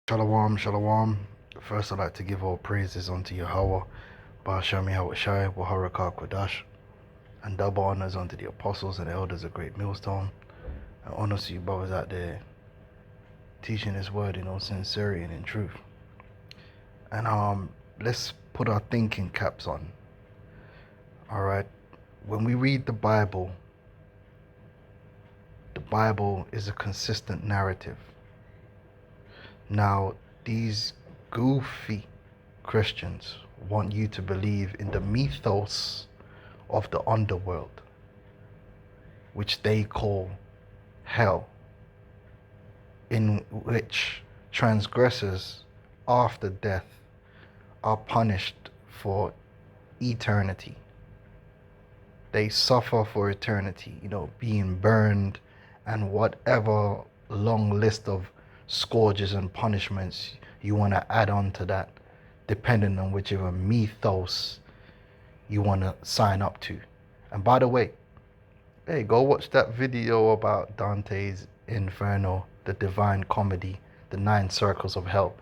Shalom, shalom. First, I'd like to give all praises unto Yahweh, Ba'ashem Yahushai, Waharakah Kodash, and double honors unto the apostles and elders of Great Millstone, and honors to you brothers out there teaching His word in all sincerity and in truth. And let's put our thinking caps on. All right, when we read the Bible is a consistent narrative. Now, these goofy Christians want you to believe in the mythos of the underworld, which they call hell, in which transgressors after death are punished for eternity. They suffer for eternity, being burned and whatever long list of scourges and punishments you want to add on to that, depending on whichever mythos you want to sign up to. And by the way, hey, go watch that video about Dante's Inferno, the Divine Comedy, the 9 Circles of Hell.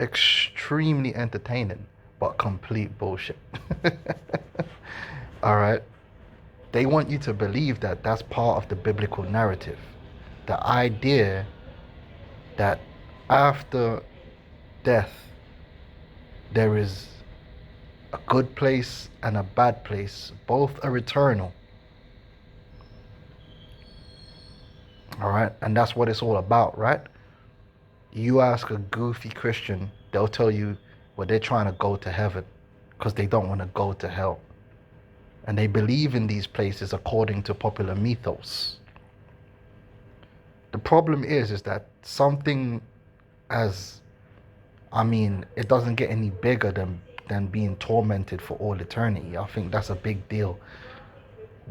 Extremely entertaining, but complete bullshit. All right. They want you to believe that that's part of the biblical narrative. The idea that after death there is a good place and a bad place. Both are eternal. All right. And that's what it's all about, right? You ask a goofy Christian, they'll tell you, well, they're trying to go to heaven because they don't want to go to hell. And they believe in these places according to popular mythos. The problem is that something it doesn't get any bigger than being tormented for all eternity. I think that's a big deal.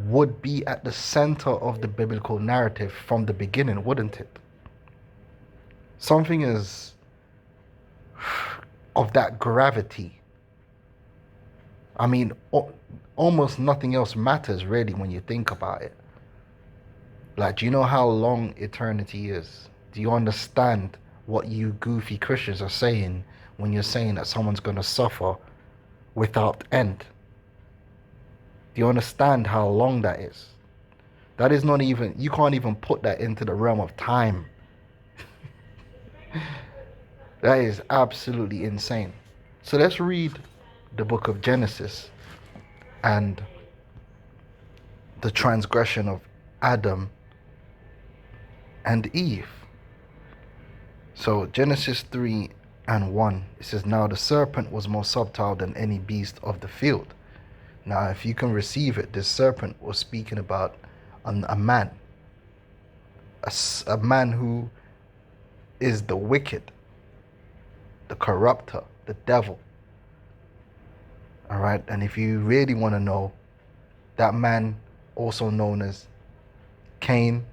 Would be at the center of the biblical narrative from the beginning, wouldn't it? Something is of that gravity. Almost nothing else matters really when you think about it. Like, do you know how long eternity is? Do you understand what you goofy Christians are saying when you're saying that someone's going to suffer without end? Do you understand how long that is? That is not even, you can't even put that into the realm of time. That is absolutely insane. So let's read the book of Genesis and the transgression of Adam and Eve. So Genesis 3:1, it says, now the serpent was more subtle than any beast of the field. Now, if you can receive it, this serpent was speaking about a man. A man who is the wicked, the corrupter, the devil. All right. And if you really want to know, that man, also known as Cain,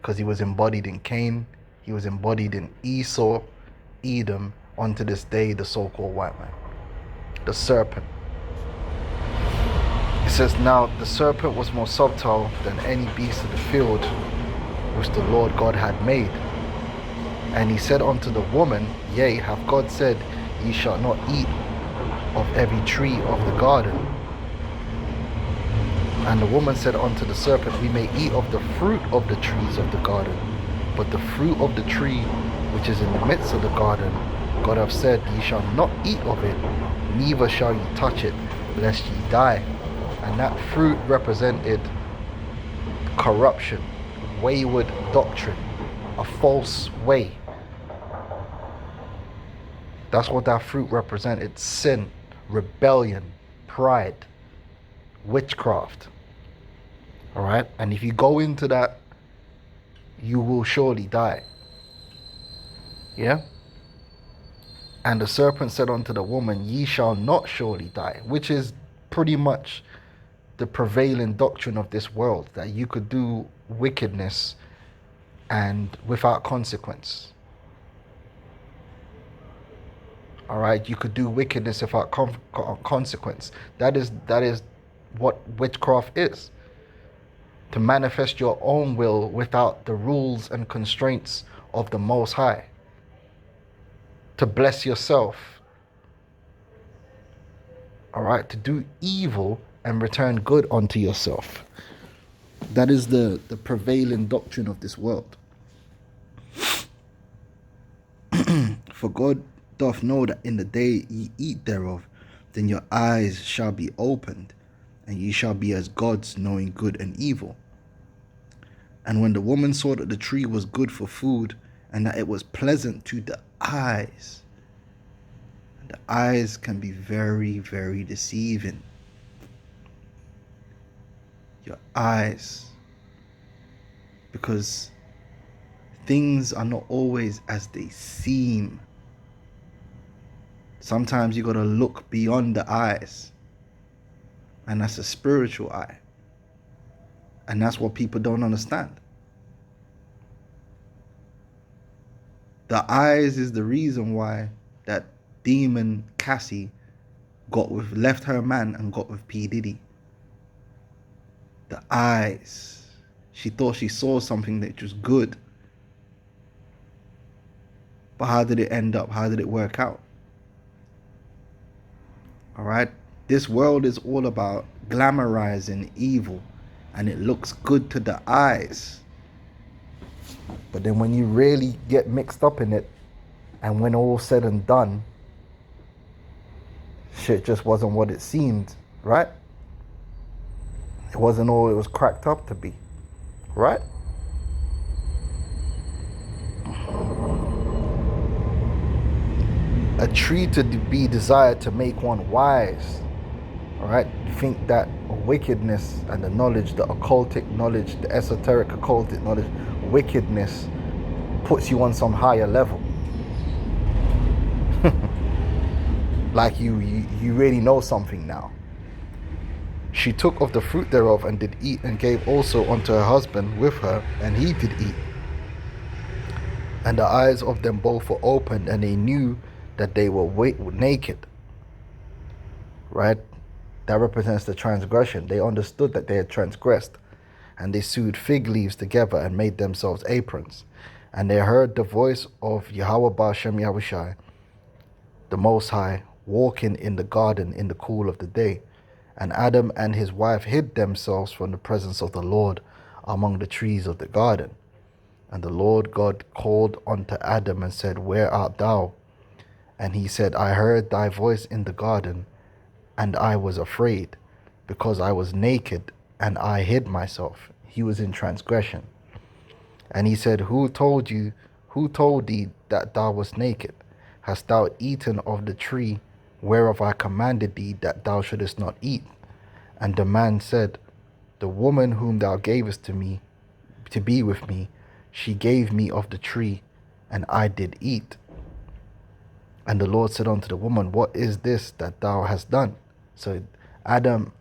because he was embodied in Cain, he was embodied in Esau, Edom, unto this day, the so-called white man, the serpent. It says, now the serpent was more subtle than any beast of the field which the Lord God had made. And he said unto the woman, yea, hath God said, ye shall not eat of every tree of the garden? And the woman said unto the serpent, we may eat of the fruit of the trees of the garden, but the fruit of the tree which is in the midst of the garden, God hath said, ye shall not eat of it, neither shall ye touch it, lest ye die. And that fruit represented corruption, wayward doctrine, a false way. That's what that fruit represented: sin, rebellion, pride, witchcraft. All right? And if you go into that, you will surely die. Yeah? And the serpent said unto the woman, ye shall not surely die, which is pretty much the prevailing doctrine of this world, that you could do wickedness and without consequence. All right, you could do wickedness without consequence. That is what witchcraft is. To manifest your own will without the rules and constraints of the Most High. to bless yourself. All right, to do evil and return good unto yourself. That is the prevailing doctrine of this world. For God doth know that in the day ye eat thereof, then your eyes shall be opened, and ye shall be as gods, knowing good and evil. And when the woman saw that the tree was good for food, and that it was pleasant to the eyes, and the eyes can be very, very deceiving. Your eyes. Because things are not always as they seem. Sometimes you got to look beyond the eyes. And that's a spiritual eye. And that's what people don't understand. The eyes is the reason why that demon Cassie left her man and got with P. Diddy. The eyes. She thought she saw something that was good. But how did it end up? How did it work out? All right. This world is all about glamorizing evil, and it looks good to the eyes. But then when you really get mixed up in it, and when all said and done, shit just wasn't what it seemed, right? It wasn't all it was cracked up to be, right? A tree to be desired to make one wise. All right, think that wickedness and the knowledge, the occultic knowledge, the esoteric occultic knowledge, wickedness puts you on some higher level. Like you really know something now. She took of the fruit thereof and did eat, and gave also unto her husband with her, and he did eat. And the eyes of them both were opened, and they knew that they were naked. Right? That represents the transgression. They understood that they had transgressed, and they sewed fig leaves together and made themselves aprons. And they heard the voice of Yahweh Ba'ashem Yahushai, the Most High, walking in the garden in the cool of the day. And Adam and his wife hid themselves from the presence of the Lord among the trees of the garden. And the Lord God called unto Adam and said, Where art thou? And he said, I heard thy voice in the garden, and I was afraid, because I was naked, and I hid myself. He was in transgression. And he said, Who told thee that thou wast naked? Hast thou eaten of the tree whereof I commanded thee that thou shouldest not eat? And the man said, The woman whom thou gavest to me, to be with me, she gave me of the tree, and I did eat. And the Lord said unto the woman, What is this that thou hast done? So Adam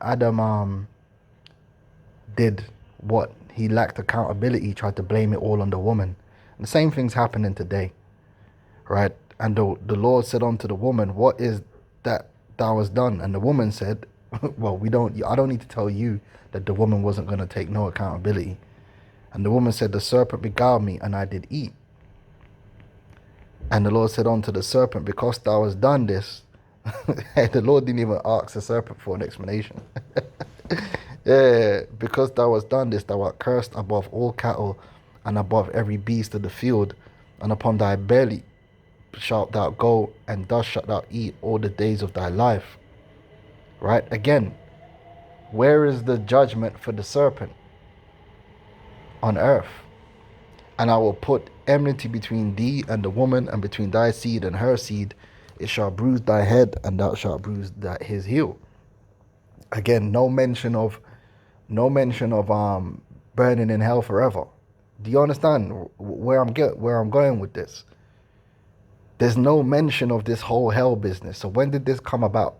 did what? He lacked accountability, tried to blame it all on the woman. And the same thing's happening today, right? And the Lord said unto the woman, What is that thou hast done? And the woman said, Well, I don't need to tell you that the woman wasn't going to take no accountability. And the woman said, The serpent beguiled me, and I did eat. And the Lord said unto the serpent, Because thou hast done this. The Lord didn't even ask the serpent for an explanation. Yeah, because thou hast done this, thou art cursed above all cattle, and above every beast of the field, and upon thy belly shalt thou go, and thus shalt thou eat all the days of thy life. Right? Again, where is the judgment for the serpent? On earth. And I will put enmity between thee and the woman, and between thy seed and her seed. It shall bruise thy head, and thou shalt bruise his heel. Again, no mention of burning in hell forever. Do you understand where I'm going with this? There's no mention of this whole hell business. So when did this come about?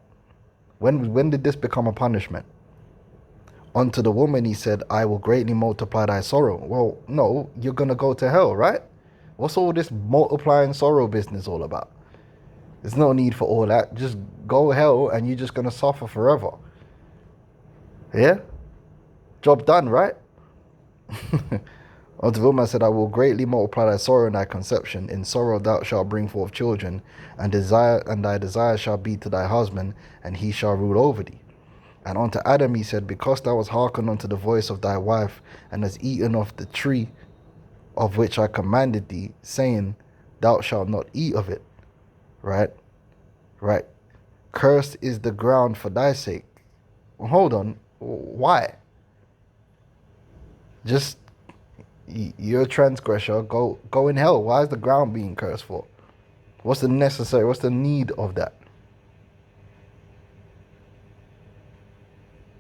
When did this become a punishment? Unto the woman he said, I will greatly multiply thy sorrow. Well, no, you're going to go to hell, right? What's all this multiplying sorrow business all about? There's no need for all that. Just go hell, and you're just going to suffer forever. Yeah? Job done, right? Unto the woman said, I will greatly multiply thy sorrow and thy conception. In sorrow thou shalt bring forth children, and thy desire shall be to thy husband, and he shall rule over thee. And unto Adam he said, because thou hast hearkened unto the voice of thy wife, and hast eaten of the tree of which I commanded thee, saying, thou shalt not eat of it. Right? Right. Cursed is the ground for thy sake. Well, hold on. Why? Just, you're a transgressor. Go in hell. Why is the ground being cursed for? What's the need of that?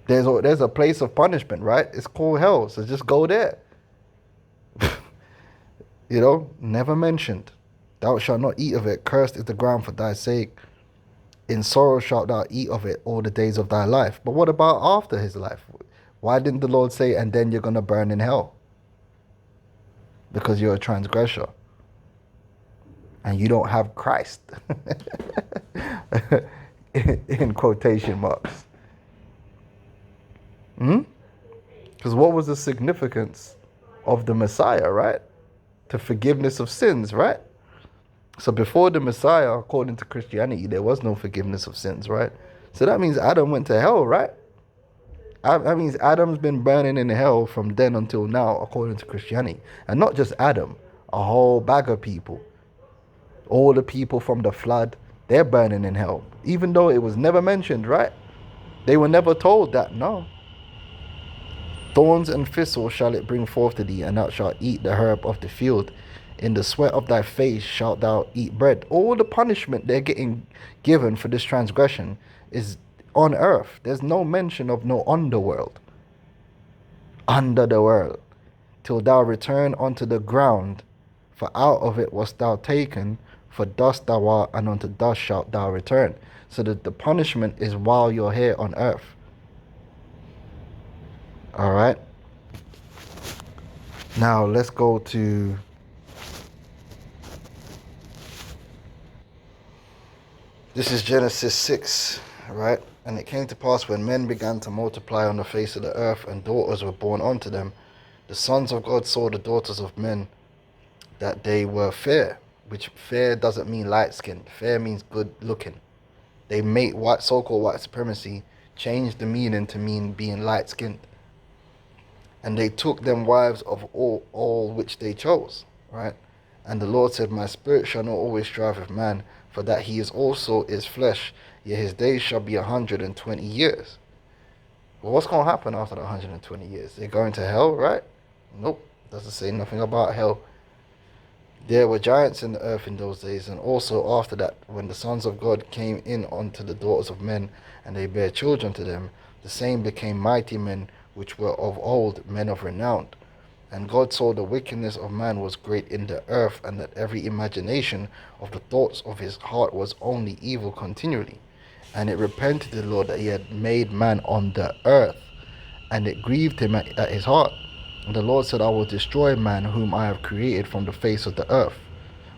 There's a place of punishment, right? It's called hell. So just go there. Never mentioned. Thou shalt not eat of it. Cursed is the ground for thy sake. In sorrow shalt thou eat of it all the days of thy life. But what about after his life? Why didn't the Lord say, and then you're going to burn in hell? Because you're a transgressor. And you don't have Christ. in quotation marks. Because what was the significance of the Messiah, right? To forgiveness of sins, right? So before the Messiah, according to Christianity, there was no forgiveness of sins, right? So that means Adam went to hell, right? That means Adam's been burning in hell from then until now, according to Christianity. And not just Adam, a whole bag of people. All the people from the flood, they're burning in hell. Even though it was never mentioned, right? They were never told that, no. Thorns and thistles shall it bring forth to thee, and thou shalt eat the herb of the field. In the sweat of thy face shalt thou eat bread. All the punishment they're getting given for this transgression is on earth. There's no mention of no underworld. Under the world. Till thou return unto the ground, for out of it wast thou taken, for dust thou art, and unto dust shalt thou return. So that the punishment is while you're here on earth. Alright? Now let's go to this is Genesis 6, right? And it came to pass when men began to multiply on the face of the earth, and daughters were born unto them, the sons of God saw the daughters of men, that they were fair, which fair doesn't mean light-skinned. Fair means good-looking. They made so-called white supremacy change the meaning to mean being light-skinned. And they took them wives of all which they chose, right? And the Lord said, my spirit shall not always strive with man, for that he is also is flesh, yet his days shall be 120 years. Well, what's going to happen after the 120 years? They're going to hell, right? Nope, doesn't say nothing about hell. There were giants in the earth in those days, and also after that, when the sons of God came in unto the daughters of men, and they bare children to them, the same became mighty men, which were of old, men of renown. And God saw the wickedness of man was great in the earth, and that every imagination of the thoughts of his heart was only evil continually. And it repented the Lord that he had made man on the earth, and it grieved him at his heart. And the Lord said, I will destroy man whom I have created from the face of the earth,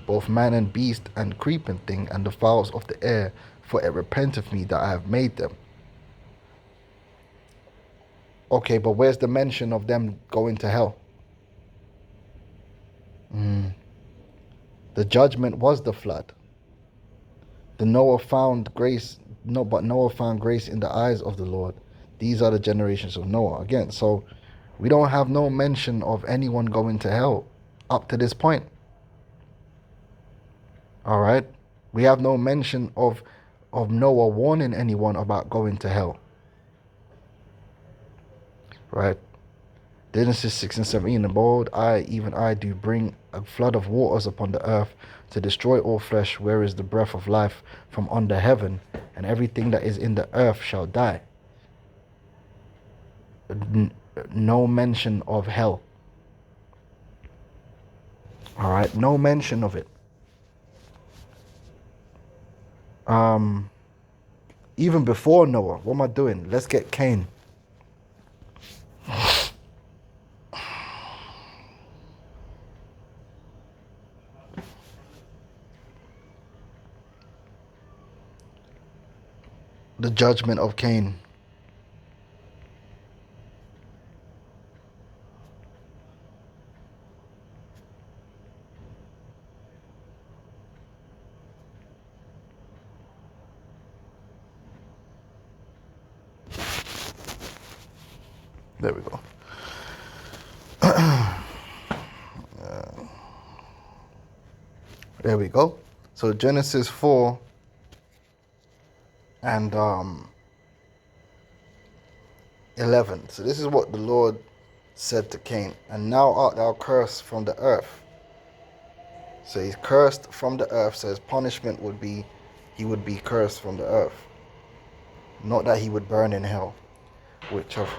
both man and beast and creeping thing and the fowls of the air, for it repenteth me that I have made them. Okay, but where's the mention of them going to hell? The judgment was the flood. But Noah found grace in the eyes of the Lord. These are the generations of Noah. Again, so we don't have no mention of anyone going to hell up to this point. All right? We have no mention of Noah warning anyone about going to hell. Right? Genesis 6 and 17, the behold, even I do bring a flood of waters upon the earth to destroy all flesh, where is the breath of life from under heaven, and everything that is in the earth shall die. No mention of hell. All right, no mention of it. Even before Noah, what am I doing? Let's get Cain. The judgment of Cain. There we go. There we go. So Genesis 4 and 11. So this is what the Lord said to Cain. And now art thou cursed from the earth. So he's cursed from the earth. So his punishment would be, he would be cursed from the earth. Not that he would burn in hell, which have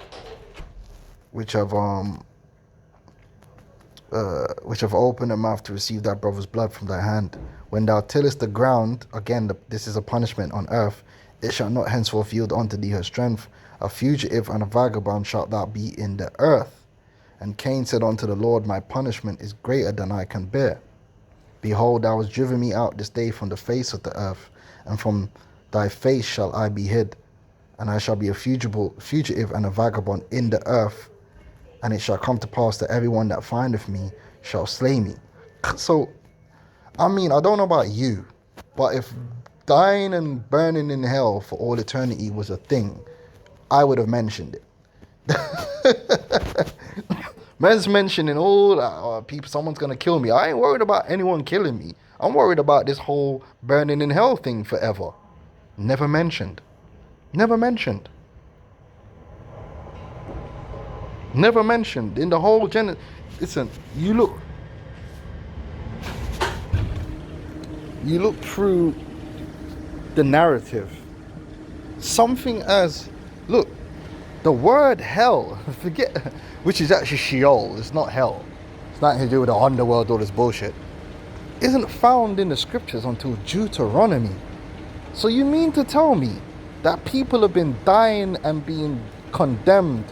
opened the mouth to receive thy brother's blood from thy hand. When thou tillest the ground, again, this is a punishment on earth, it shall not henceforth yield unto thee her strength. A fugitive and a vagabond shalt thou be in the earth. And Cain said unto the Lord, my punishment is greater than I can bear. Behold, thou hast driven me out this day from the face of the earth, and from thy face shall I be hid. And I shall be a fugitive and a vagabond in the earth. And it shall come to pass that everyone that findeth me shall slay me. So, I mean, I don't know about you, but if dying and burning in hell for all eternity was a thing, I would have mentioned it. Man's mentioning all that, people, someone's going to kill me. I ain't worried about anyone killing me. I'm worried about this whole burning in hell thing forever. Never mentioned. Never mentioned. Never mentioned in the whole Listen, you look through the narrative. Something as, look, the word hell, forget, which is actually Sheol, it's not hell. It's nothing to do with the underworld, all this bullshit. Isn't found in the scriptures until Deuteronomy. So you mean to tell me that people have been dying and being condemned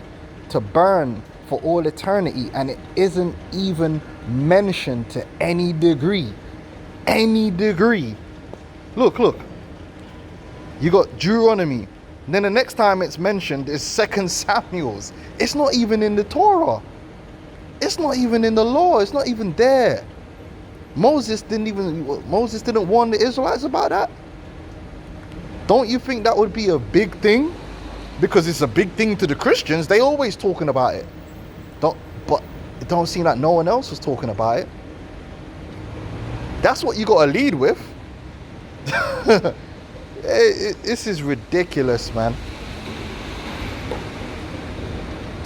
to burn for all eternity, and it isn't even mentioned to any degree? Any degree. Look. You got Deuteronomy. Then the next time it's mentioned is 2 Samuel's. It's not even in the Torah. It's not even in the law. It's not even there. Moses didn't warn the Israelites about that. Don't you think that would be a big thing? Because it's a big thing to the Christians. They always talking about it. But it don't seem like no one else was talking about it. That's what you got to lead with. This is ridiculous, man.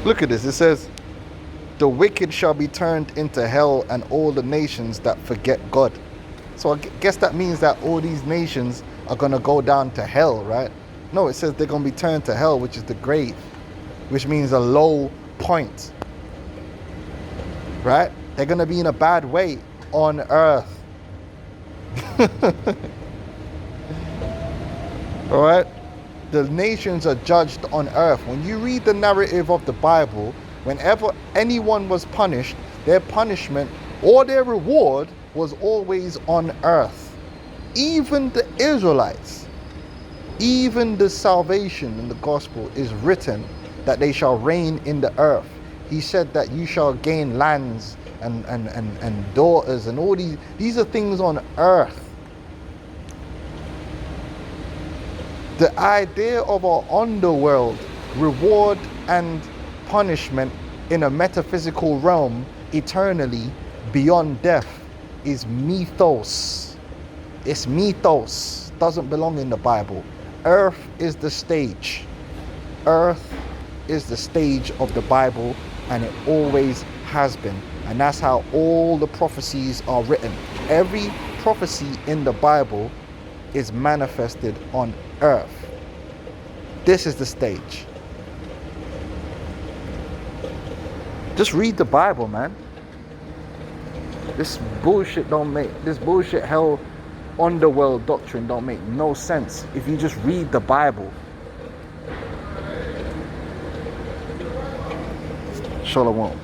Look at this. It says, the wicked shall be turned into hell, and all the nations that forget God. So I guess that means that all these nations are going to go down to hell, right? No, it says they're going to be turned to hell, which is the grave, which means a low point, right? They're going to be in a bad way on earth. All right? The nations are judged on earth. When you read the narrative of the Bible, whenever anyone was punished, their punishment or their reward was always on earth. Even the Israelites, even the salvation in the gospel is written that they shall reign in the earth. He said that you shall gain lands and daughters, and all these are things on earth. The idea of our underworld, reward and punishment in a metaphysical realm eternally beyond death, is mythos. It's mythos. Doesn't belong in the Bible. Earth is the stage. Earth is the stage of the Bible, and it always has been. And that's how all the prophecies are written. Every prophecy in the Bible is manifested on earth. This is the stage. Just read the Bible, man. This bullshit hell underworld doctrine don't make no sense if you just read the Bible. Shalom.